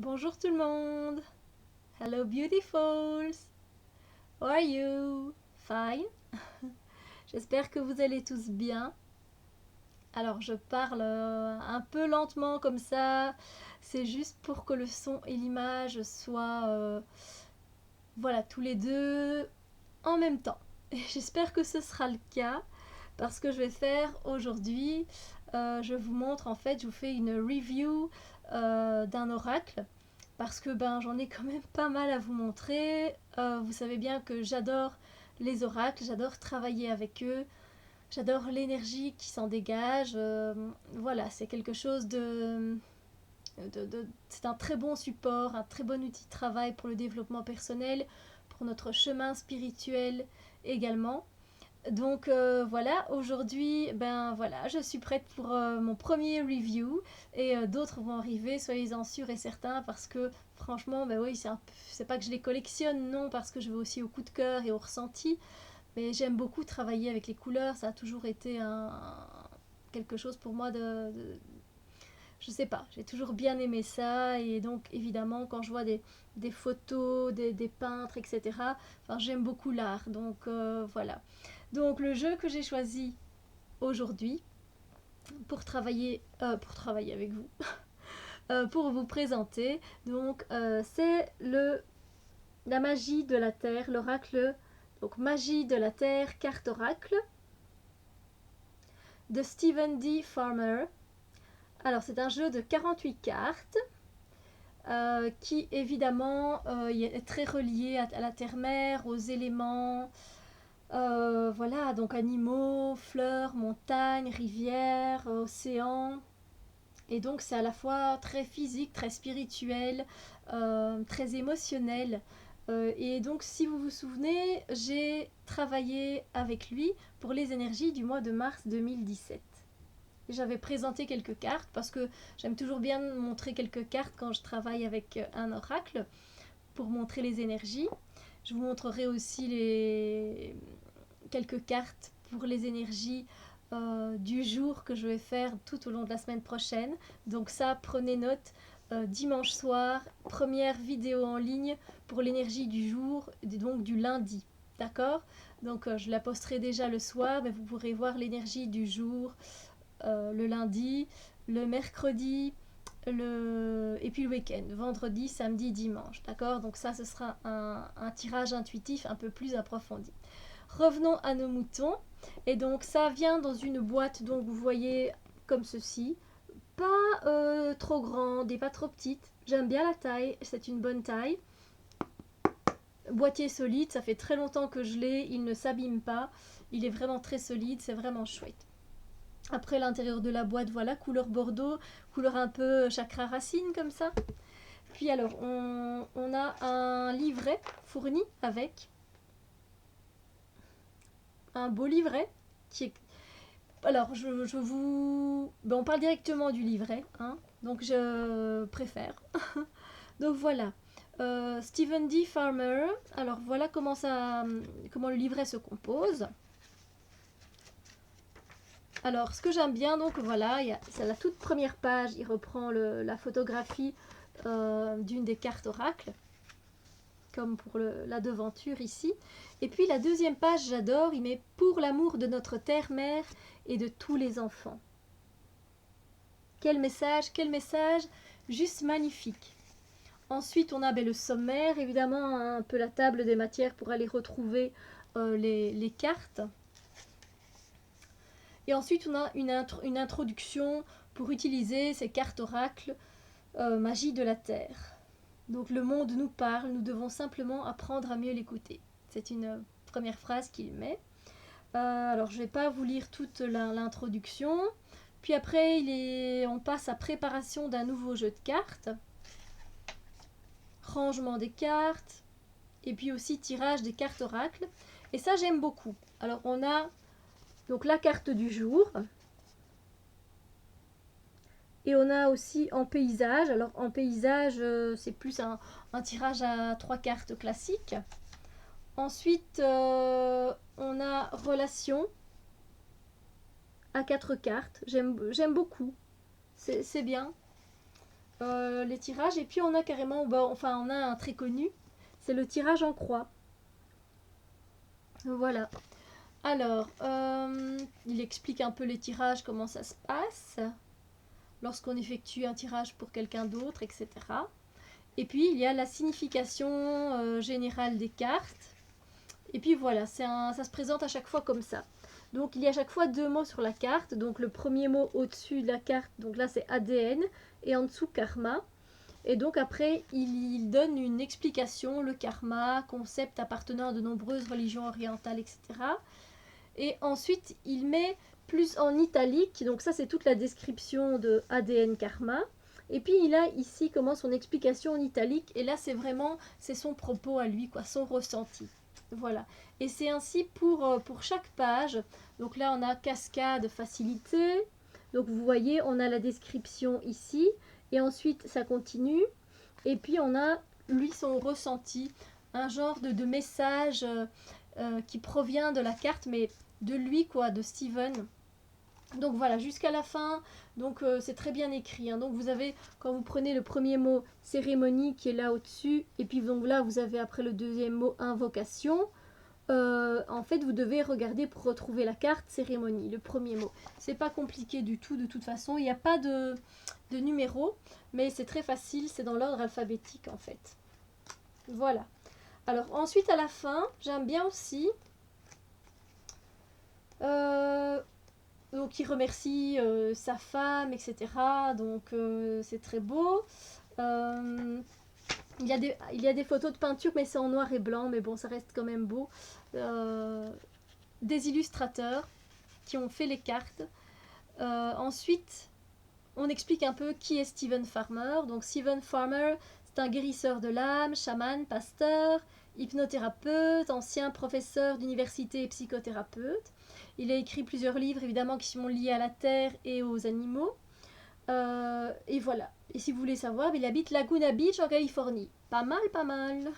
Bonjour tout le monde. Hello beautifuls. How are you? Fine. J'espère que vous allez tous bien. Alors je parle un peu lentement comme ça. C'est juste pour que le son et l'image soient voilà, tous les deux en même temps. Et j'espère que ce sera le cas parce que je vais faire aujourd'hui, je vous montre en fait, je vous fais une review d'un oracle parce que ben j'en ai quand même pas mal à vous montrer. Vous savez bien que j'adore les oracles, j'adore travailler avec eux, j'adore l'énergie qui s'en dégage. Voilà, c'est quelque chose c'est un très bon support, un très bon outil de travail pour le développement personnel, pour notre chemin spirituel également. Donc voilà, aujourd'hui, ben voilà, je suis prête pour mon premier review et d'autres vont arriver, soyez-en sûrs et certains, parce que franchement, ben oui, c'est pas que je les collectionne, non, parce que je vais aussi au coup de cœur et au ressenti, mais j'aime beaucoup travailler avec les couleurs, ça a toujours été quelque chose pour moi je sais pas, j'ai toujours bien aimé ça et donc évidemment quand je vois des photos, des peintres, etc., enfin, j'aime beaucoup l'art, donc voilà. Donc le jeu que j'ai choisi aujourd'hui pour travailler avec vous, pour vous présenter, donc c'est la magie de la Terre, l'oracle, donc magie de la Terre, carte oracle de Stephen D. Farmer. Alors c'est un jeu de 48 cartes qui évidemment est très relié à la terre-mer, aux éléments, voilà, donc animaux, fleurs, montagnes, rivières, océans. Et donc c'est à la fois très physique, très spirituel, très émotionnel. Et donc si vous vous souvenez, j'ai travaillé avec lui pour les énergies du mois de mars 2017. J'avais présenté quelques cartes parce que j'aime toujours bien montrer quelques cartes quand je travaille avec un oracle pour montrer les énergies. Je vous montrerai aussi quelques cartes pour les énergies du jour que je vais faire tout au long de la semaine prochaine. Donc ça, prenez note. Dimanche soir, première vidéo en ligne pour l'énergie du jour, donc du lundi. D'accord? Donc je la posterai déjà le soir, mais vous pourrez voir l'énergie du jour le lundi, le mercredi, et puis le week-end, vendredi, samedi, dimanche. D'accord? Donc ça, ce sera un tirage intuitif un peu plus approfondi. Revenons à nos moutons. Et donc ça vient dans une boîte, donc vous voyez comme ceci. Pas trop grande et pas trop petite. J'aime bien la taille, c'est une bonne taille. Boîtier solide, ça fait très longtemps que je l'ai, il ne s'abîme pas. Il est vraiment très solide, c'est vraiment chouette. Après l'intérieur de la boîte, voilà, couleur bordeaux, couleur un peu chakra racine comme ça. Puis alors, on a un livret fourni avec un beau livret qui est... Alors, je vous... Ben, on parle directement du livret, hein, donc je préfère. Donc voilà, Stephen D. Farmer. Alors voilà comment le livret se compose. Alors, ce que j'aime bien, donc voilà, c'est la toute première page, il reprend la photographie d'une des cartes oracles, comme pour la devanture ici. Et puis la deuxième page, j'adore, il met pour l'amour de notre terre-mère et de tous les enfants. Quel message, juste magnifique. Ensuite, on a le sommaire, évidemment, un peu la table des matières pour aller retrouver les cartes. Et ensuite, on a une introduction pour utiliser ces cartes oracles, magie de la Terre. Donc le monde nous parle, nous devons simplement apprendre à mieux l'écouter. C'est une première phrase qu'il met. Alors je ne vais pas vous lire toute l'introduction. Puis après, on passe à préparation d'un nouveau jeu de cartes, rangement des cartes, et puis aussi tirage des cartes oracles. Et ça, j'aime beaucoup. Alors on a donc la carte du jour. Et on a aussi en paysage. Alors en paysage, c'est plus un tirage à 3 cartes classique. Ensuite, on a relation à 4 cartes. J'aime beaucoup. C'est bien. les tirages. Et puis on a carrément, bah, enfin on a un très connu, c'est le tirage en croix. Voilà. Alors, il explique un peu les tirages, comment ça se passe lorsqu'on effectue un tirage pour quelqu'un d'autre, etc. Et puis il y a la signification générale des cartes. Et puis voilà, ça se présente à chaque fois comme ça. Donc il y a à chaque fois deux mots sur la carte. Donc le premier mot au-dessus de la carte, donc là c'est ADN, et en dessous karma. Et donc après, il donne une explication, le karma, concept appartenant à de nombreuses religions orientales, etc. Et ensuite, il met plus en italique, donc ça c'est toute la description de ADN karma. Et puis il a ici comment son explication en italique, et là c'est son propos à lui, quoi, son ressenti. Voilà. Et c'est ainsi pour chaque page. Donc là on a cascade facilité. Donc vous voyez, on a la description ici, et ensuite ça continue. Et puis on a lui son ressenti, un genre de message qui provient de la carte, mais de lui, quoi, de Steven. Donc voilà, jusqu'à la fin, donc c'est très bien écrit. Hein. Donc vous avez, quand vous prenez le premier mot cérémonie qui est là au-dessus, et puis donc là vous avez après le deuxième mot invocation. En fait, vous devez regarder pour retrouver la carte cérémonie, le premier mot. C'est pas compliqué du tout, de toute façon. Il n'y a pas de numéro, mais c'est très facile, c'est dans l'ordre alphabétique en fait. Voilà. Alors ensuite à la fin, j'aime bien aussi. Donc il remercie sa femme, etc. Donc c'est très beau. Il y a des photos de peinture, mais c'est en noir et blanc, mais bon, ça reste quand même beau. Des illustrateurs qui ont fait les cartes. Ensuite, on explique un peu qui est Steven Farmer. Donc Steven Farmer, c'est un guérisseur de l'âme, chaman, pasteur, hypnothérapeute, ancien professeur d'université et psychothérapeute. Il a écrit plusieurs livres, évidemment, qui sont liés à la terre et aux animaux. Et voilà. Et si vous voulez savoir, il habite Laguna Beach en Californie. Pas mal, pas mal.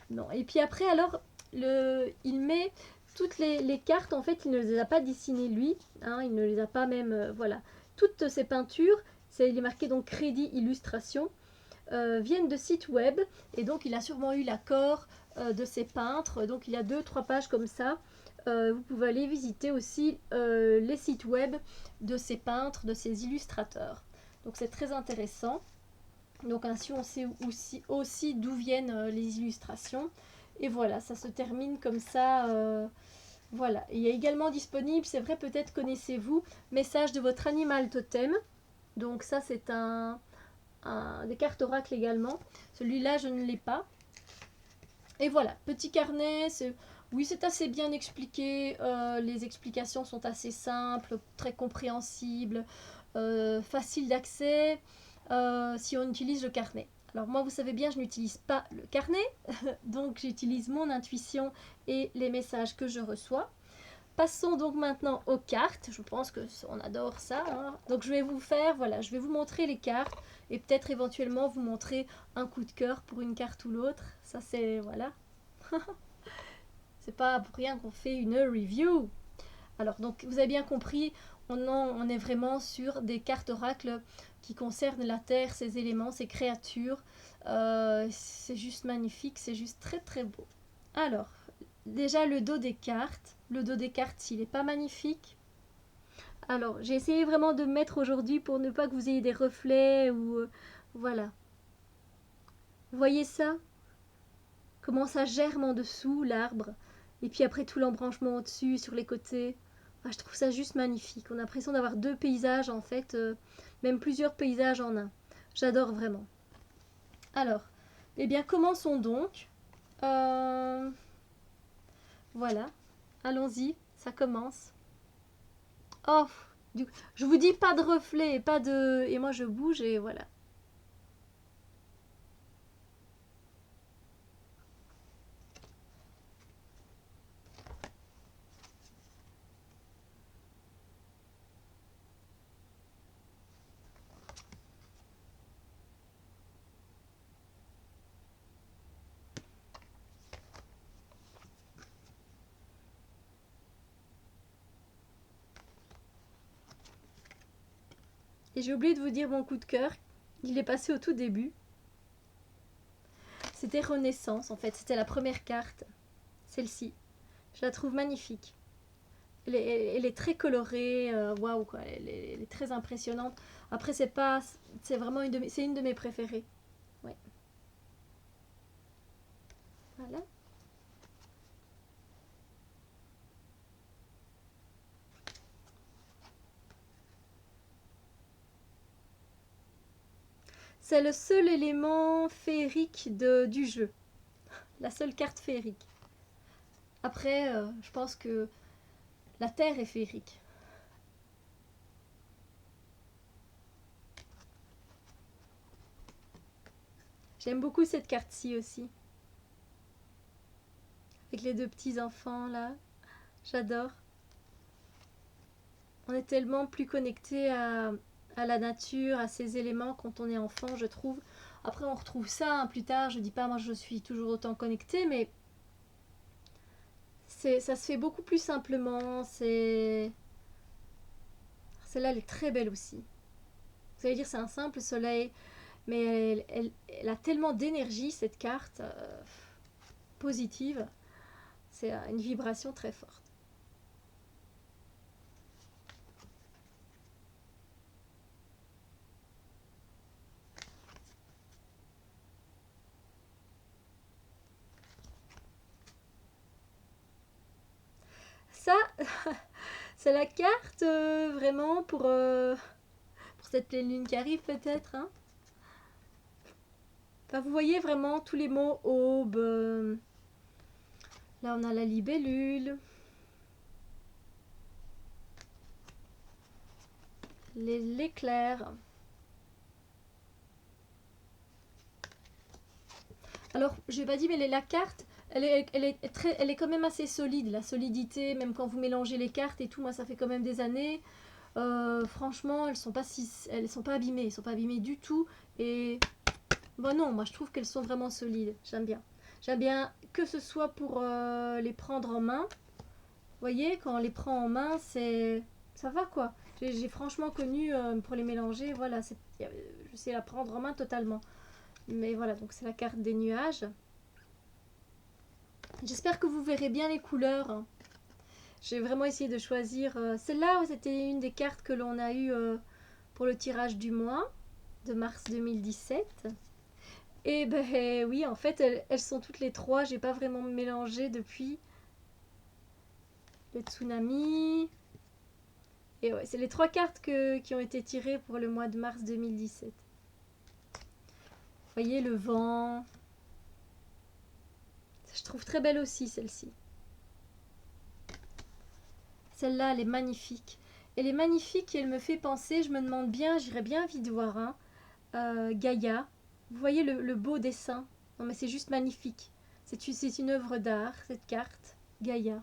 Non. Et puis après, alors, il met toutes les cartes, en fait, il ne les a pas dessinées lui. Hein, il ne les a pas même... voilà. Toutes ces peintures, il est marqué donc crédit illustration, viennent de sites web. Et donc, il a sûrement eu l'accord de ces peintres. Donc, il y a 2-3 pages comme ça. Vous pouvez aller visiter aussi les sites web de ces peintres, de ces illustrateurs. Donc, c'est très intéressant. Donc ainsi on sait aussi d'où viennent les illustrations. Et voilà, ça se termine comme ça. Voilà. Et il y a également disponible, c'est vrai, peut-être connaissez-vous, message de votre animal totem. Donc ça c'est des cartes oracles également. Celui-là je ne l'ai pas. Et voilà, petit carnet, oui c'est assez bien expliqué. Les explications sont assez simples, très compréhensibles, faciles d'accès. Si on utilise le carnet. Alors moi, vous savez bien, je n'utilise pas le carnet, donc j'utilise mon intuition et les messages que je reçois. Passons donc maintenant aux cartes. Je pense qu'on adore ça. Hein. Donc je vais vous faire, voilà, je vais vous montrer les cartes et peut-être éventuellement vous montrer un coup de cœur pour une carte ou l'autre. Ça c'est, voilà. C'est pas pour rien qu'on fait une review. Alors, donc, vous avez bien compris, on est vraiment sur des cartes oracles qui concernent la Terre, ses éléments, ses créatures. C'est juste magnifique, c'est juste très très beau. Alors, déjà le dos des cartes. Le dos des cartes, s'il n'est pas magnifique. Alors, j'ai essayé vraiment de me mettre aujourd'hui pour ne pas que vous ayez des reflets ou... voilà. Vous voyez ça? Comment ça germe en dessous, l'arbre. Et puis après tout l'embranchement au-dessus, sur les côtés. Ah, je trouve ça juste magnifique. On a l'impression d'avoir deux paysages en fait, même plusieurs paysages en un. J'adore vraiment. Alors, eh bien commençons donc. Voilà, allons-y, ça commence. Oh, je vous dis pas de reflet, pas de... Et moi je bouge et voilà. Et j'ai oublié de vous dire mon coup de cœur. Il est passé au tout début. C'était Renaissance, en fait. C'était la première carte. Celle-ci. Je la trouve magnifique. Elle est très colorée. Waouh, quoi. Elle est très impressionnante. Après, c'est pas... C'est vraiment c'est une de mes préférées. Ouais. Voilà. C'est le seul élément féerique du jeu. La seule carte féerique. Après, je pense que la Terre est féerique. J'aime beaucoup cette carte-ci aussi. Avec les deux petits enfants là. J'adore. On est tellement plus connecté à la nature, à ces éléments quand on est enfant, je trouve. Après, on retrouve ça hein, plus tard. Je dis pas, moi, je suis toujours autant connectée, mais ça se fait beaucoup plus simplement. Celle-là, elle est très belle aussi. Vous allez dire, c'est un simple soleil, mais elle a tellement d'énergie, cette carte positive. C'est une vibration très forte. Ça, c'est la carte vraiment pour cette pleine lune qui arrive peut-être. Hein. Enfin, vous voyez vraiment tous les mots aube. Là, on a la libellule. L'éclair. Alors, je n'ai pas dit, mais la carte, elle est quand même assez solide. La solidité, même quand vous mélangez les cartes et tout, moi, ça fait quand même des années. Franchement, elles sont pas abîmées. Elles sont pas abîmées du tout. Et bon, non, moi, je trouve qu'elles sont vraiment solides. J'aime bien. J'aime bien que ce soit pour les prendre en main. Vous voyez, quand on les prend en main, ça va quoi. J'ai franchement connu pour les mélanger, voilà, je sais la prendre en main totalement. Mais voilà, donc c'est la carte des nuages. J'espère que vous verrez bien les couleurs. J'ai vraiment essayé de choisir. Celle-là, c'était une des cartes que l'on a eu pour le tirage du mois de mars 2017. Et ben oui, en fait, elles sont toutes les trois. J'ai pas vraiment mélangé depuis. Le tsunami. Et ouais, c'est les trois cartes qui ont été tirées pour le mois de mars 2017. Vous voyez le vent. Je trouve très belle aussi celle-ci. Celle-là, elle est magnifique. Elle est magnifique et elle me fait penser, je me demande bien, j'irais bien vite voir un. Gaïa. Vous voyez le beau dessin. Non mais c'est juste magnifique. C'est une œuvre d'art, cette carte. Gaïa.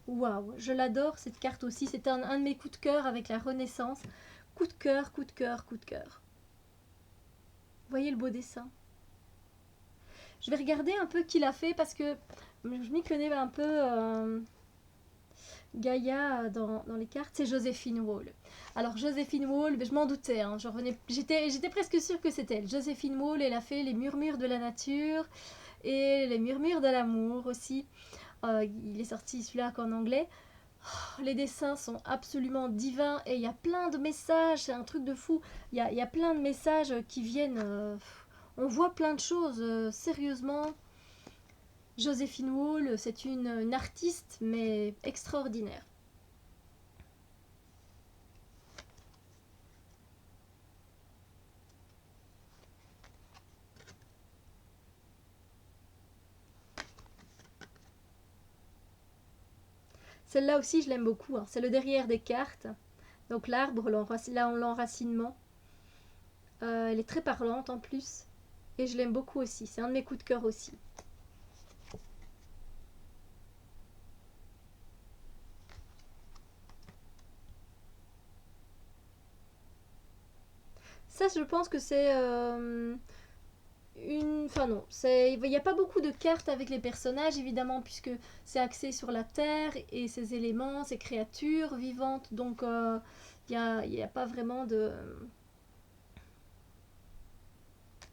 Waouh, je l'adore cette carte aussi. C'est un de mes coups de cœur avec la Renaissance. Coup de cœur, coup de cœur, coup de cœur. Vous voyez le beau dessin. Je vais regarder un peu qui l'a fait parce que je m'y connais un peu. Gaïa dans les cartes, c'est Joséphine Wall. Alors Joséphine Wall, je m'en doutais, hein, j'étais presque sûre que c'était elle. Joséphine Wall, elle a fait les murmures de la nature et les murmures de l'amour aussi. Il est sorti celui-là qu'en anglais. Oh, les dessins sont absolument divins et il y a plein de messages, c'est un truc de fou. Il y a plein de messages qui viennent. On voit plein de choses, sérieusement. Joséphine Wall, c'est une artiste, mais extraordinaire. Celle-là aussi, je l'aime beaucoup. Hein. C'est le derrière des cartes. Donc l'arbre, l'enracinement. Elle est très parlante en plus. Et je l'aime beaucoup aussi. C'est un de mes coups de cœur aussi. Ça, je pense que c'est une... Enfin non, il n'y a pas beaucoup de cartes avec les personnages, évidemment, puisque c'est axé sur la Terre et ses éléments, ses créatures vivantes. Donc, il n'y a pas vraiment de...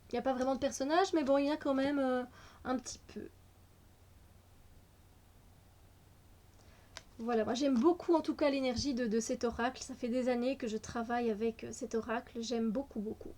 Il n'y a pas vraiment de personnage, mais bon, il y a quand même un petit peu. Voilà, moi j'aime beaucoup en tout cas l'énergie de cet oracle. Ça fait des années que je travaille avec cet oracle. J'aime beaucoup, beaucoup.